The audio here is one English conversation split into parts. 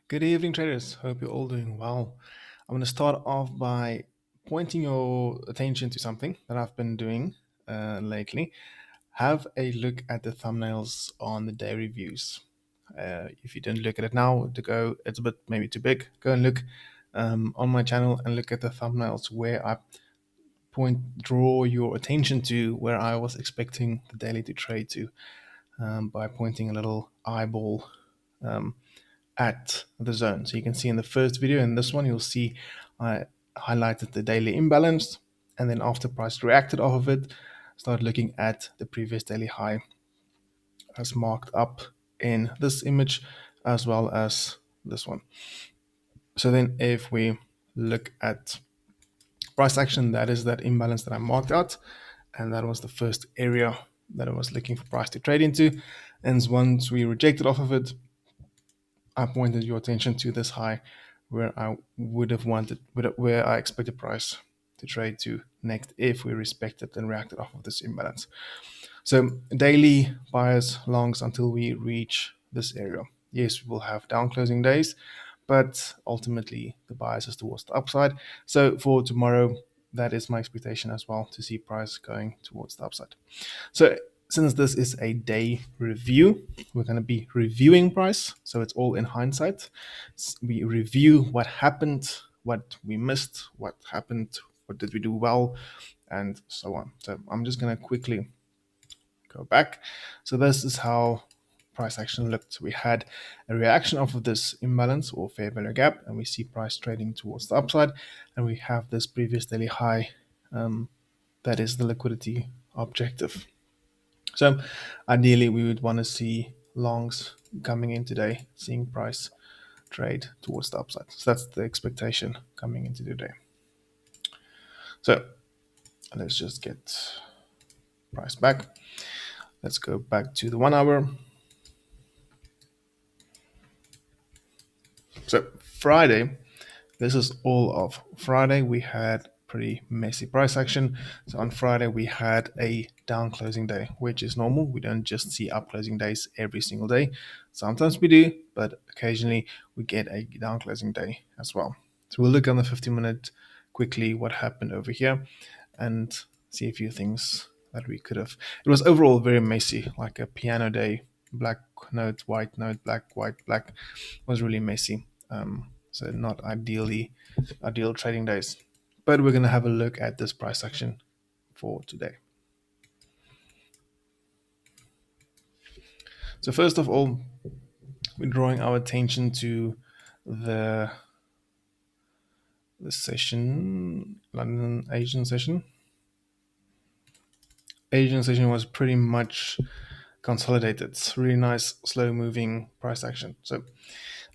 Good evening, traders. Hope you're all doing well. I'm going to start off by pointing your attention to something that I've been doing lately. Have a look at the thumbnails on the day reviews. If you didn't look at it now, it's a bit maybe too big. Go and look on my channel and look at the thumbnails where I draw your attention to where I was expecting the daily to trade to by pointing a little eyeball. At the zone. So you can see in the first video, in this one, you'll see I highlighted the daily imbalance, and then after price reacted off of it, start looking at the previous daily high as marked up in this image as well as this one. So then if we look at price action, that is that imbalance that I marked out, and that was the first area that I was looking for price to trade into. And once we rejected off of it, I pointed your attention to this high where I would have wanted, where I expected price to trade to next if we respected and reacted off of this imbalance. So daily buyers longs until we reach this area. Yes, we will have down closing days, but ultimately the bias is towards the upside. So for tomorrow, that is my expectation as well, to see price going towards the upside. So since this is a day review, we're going to be reviewing price. So it's all in hindsight. We review what happened, what we missed, what happened, what did we do well, and so on. So I'm just going to quickly go back. So this is how price action looked. We had a reaction off of this imbalance or fair value gap, and we see price trading towards the upside, and we have this previous daily high. That is the liquidity objective. So ideally, we would want to see longs coming in today, seeing price trade towards the upside. So that's the expectation coming into today. So let's just get price back. Let's go back to the 1 hour. So Friday, this is all of Friday. We had pretty messy price action. So on Friday, we had a down closing day, which is normal. We don't just see up closing days every single day. Sometimes we do, but occasionally we get a down closing day as well. So we'll look on the 50-minute quickly what happened over here and see a few things that we could have. It was overall very messy, like a piano day. Black note, white note, black, white, black. It was really messy. So not ideal trading days. But we're going to have a look at this price action for today. So first of all, we're drawing our attention to the session, London Asian session. Asian session was pretty much consolidated. It's really nice, slow moving price action. So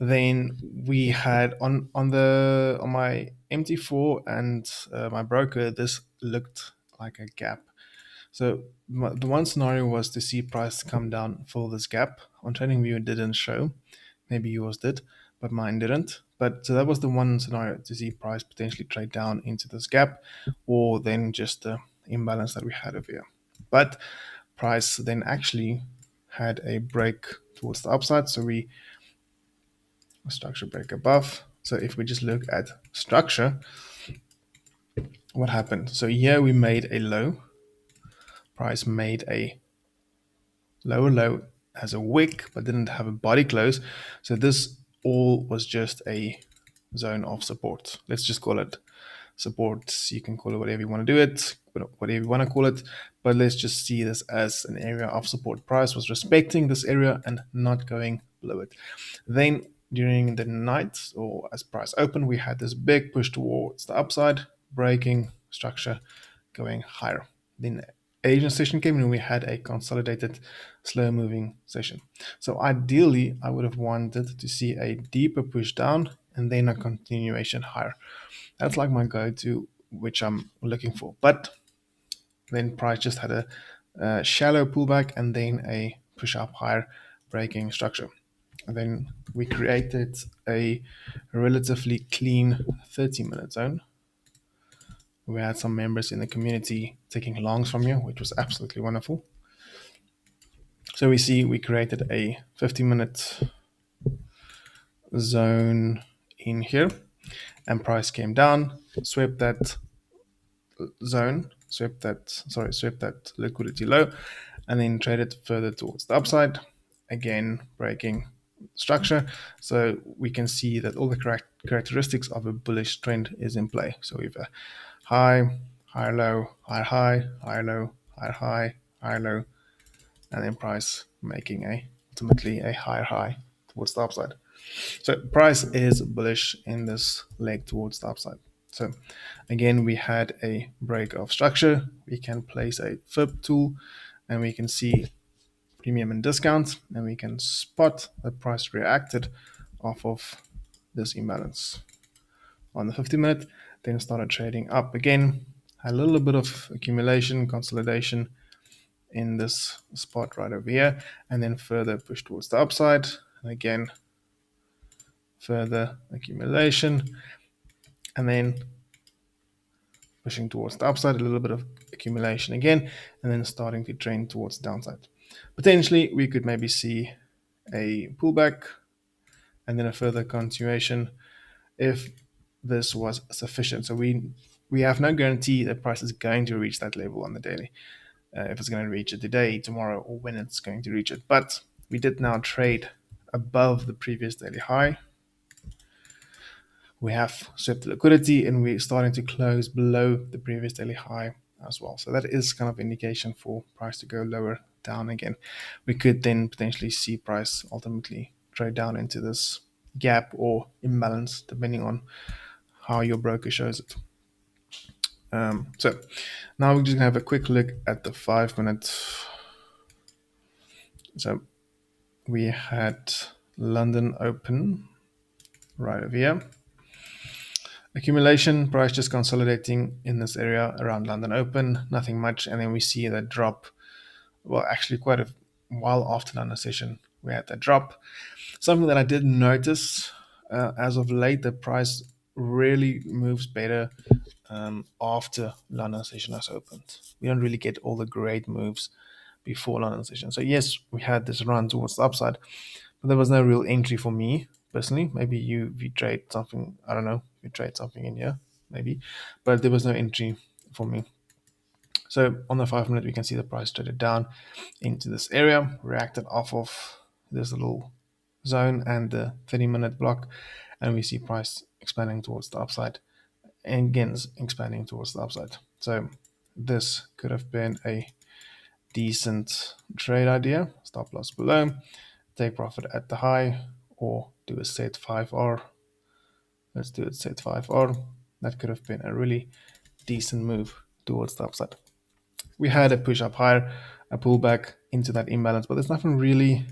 then we had on my MT4 and my broker, this looked like a gap. So the one scenario was to see price come down, fill this gap. On TradingView, it didn't show. Maybe yours did, but mine didn't. But so that was the one scenario, to see price potentially trade down into this gap, or then just the imbalance that we had over here. But price then actually had a break towards the upside. So we structure break above. So if we just look at structure, what happened? So here we made a low. Price made a lower low as a wick, but didn't have a body close. So this all was just a zone of support. Let's just call it support. You can call it whatever you want to do it, whatever you want to call it. But let's just see this as an area of support. Price was respecting this area and not going below it. Then during the night, or as price opened, we had this big push towards the upside, breaking structure, going higher. Then Asian session came in and we had a consolidated slow moving session. So ideally, I would have wanted to see a deeper push down and then a continuation higher. That's like my go-to, which I'm looking for. But then price just had a shallow pullback and then a push up higher, breaking structure. And then we created a relatively clean 30-minute zone. We had some members in the community taking longs from you, which was absolutely wonderful. So we see we created a 50-minute zone in here, and price came down, swept that zone, swept that liquidity low, and then traded further towards the upside, again breaking structure. So we can see that all the characteristics of a bullish trend is in play. So we have a high, higher low, higher high, higher low, higher high, higher low, and then price making ultimately a higher high towards the upside. So price is bullish in this leg towards the upside. So again, we had a break of structure. We can place a fib tool and we can see premium and discount, and we can spot the price reacted off of this imbalance on the 50-minute, then started trading up again, had a little bit of accumulation, consolidation in this spot right over here, and then further push towards the upside, and again further accumulation, and then pushing towards the upside, a little bit of accumulation again, and then starting to trend towards the downside. Potentially we could maybe see a pullback and then a further continuation if this was sufficient. So we have no guarantee that price is going to reach that level on the daily, if it's going to reach it today, tomorrow, or when it's going to reach it. But we did now trade above the previous daily high. We have swept the liquidity and we're starting to close below the previous daily high as well. So that is kind of indication for price to go lower down again. We could then potentially see price ultimately trade down into this gap or imbalance, depending on how your broker shows it. So now we're just gonna have a quick look at the 5-minute. So we had London open right over here. Accumulation, price just consolidating in this area around London open, nothing much, and then we see that drop. Well, actually quite a while after London session, we had that drop. Something that I did notice as of late, the price really moves better after London session has opened. We don't really get all the great moves before London session. So yes, we had this run towards the upside, but there was no real entry for me personally. Maybe you trade something, I don't know, you trade something in here, maybe, but there was no entry for me. So on the 5-minute, we can see the price traded down into this area, reacted off of this little zone and the 30-minute block, and we see price expanding towards the upside and again expanding towards the upside. So this could have been a decent trade idea. Stop loss below, take profit at the high, or do a set 5R. Let's do it set 5R. That could have been a really decent move towards the upside. We had a push up higher, a pullback into that imbalance, but there's nothing really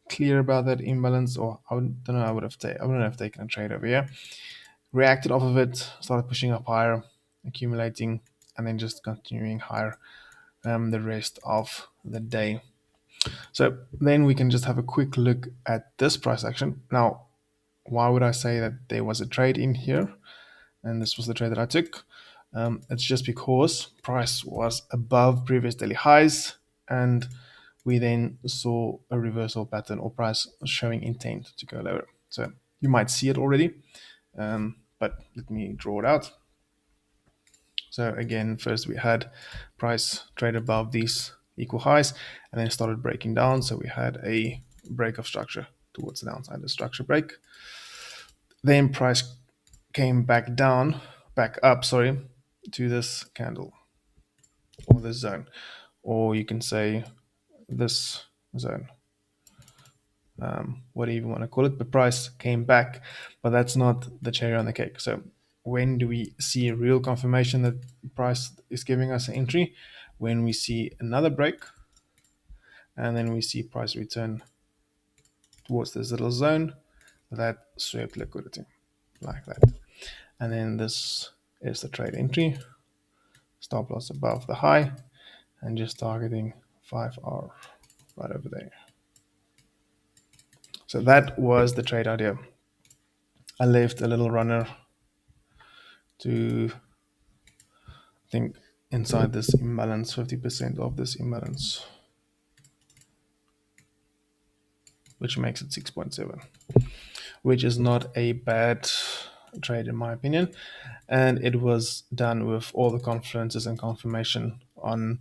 clear about that imbalance, or I don't know, I wouldn't have taken a trade over here. Reacted off of it, started pushing up higher, accumulating, and then just continuing higher the rest of the day. So then we can just have a quick look at this price action. Now, why would I say that there was a trade in here? And this was the trade that I took. It's just because price was above previous daily highs, and we then saw a reversal pattern or price showing intent to go lower. So you might see it already, but let me draw it out. So again, first we had price trade above these equal highs and then started breaking down. So we had a break of structure towards the downside, the structure break. Then price came back up, to this candle or this zone, or you can say this zone, whatever you want to call it. The price came back, but that's not the cherry on the cake. So when do we see a real confirmation that price is giving us an entry? When we see another break, and then we see price return towards this little zone that swept liquidity like that. And then this is the trade entry, stop loss above the high, and just targeting 5R right over there. So that was the trade idea. I left a little runner to, I think, inside this imbalance, 50% of this imbalance, which makes it 6.7. which is not a bad trade in my opinion. And it was done with all the confluences and confirmation on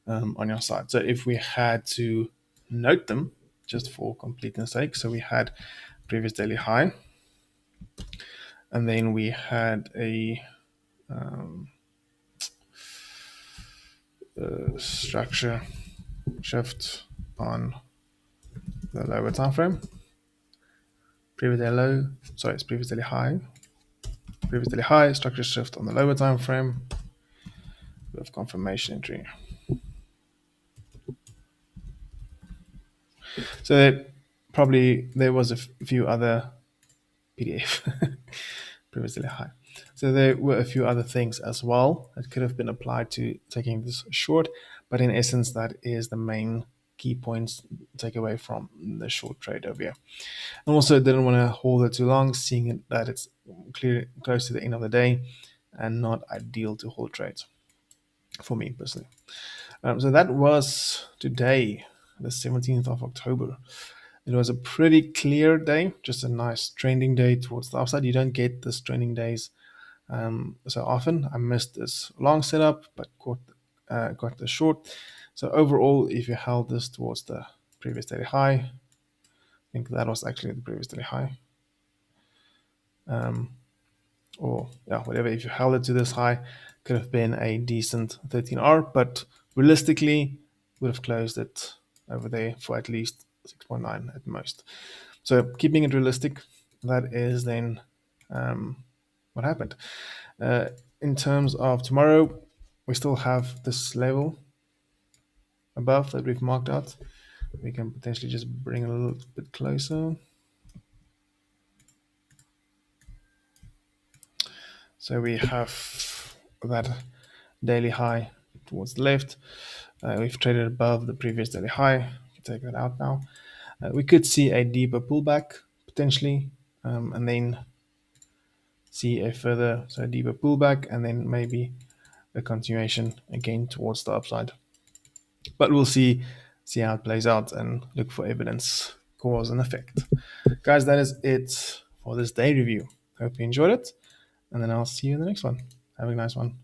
your side. So if we had to note them, just for completeness sake, so we had previous daily high, and then we had a structure shift on the lower time frame. Previous daily low, sorry, it's previous daily high. Previous daily high, structure shift on the lower time frame with confirmation entry. So probably there was a few other PDF previous daily high. So there were a few other things as well that could have been applied to taking this short, but in essence, that is the main key points take away from the short trade over here. And also didn't want to hold it too long, seeing that it's clear close to the end of the day and not ideal to hold trades for me personally. So that was today, the 17th of October. It was a pretty clear day, just a nice trending day towards the upside. You don't get this trending days so often. I missed this long setup, but got the short. So overall, if you held this towards the previous daily high, I think that was actually the previous daily high. Or yeah, whatever. If you held it to this high, could have been a decent 13R, but realistically, would have closed it over there for at least 6.9 at most. So keeping it realistic, that is then what happened. In terms of tomorrow, we still have this level above that we've marked out. We can potentially just bring it a little bit closer. So we have that daily high towards the left. We've traded above the previous daily high. Take that out now. We could see a deeper pullback potentially, and then see a further, so a deeper pullback, and then maybe a continuation again towards the upside. But we'll see how it plays out and look for evidence, cause and effect. Guys, that is it for this day review. Hope you enjoyed it, and then I'll see you in the next one. Have a nice one.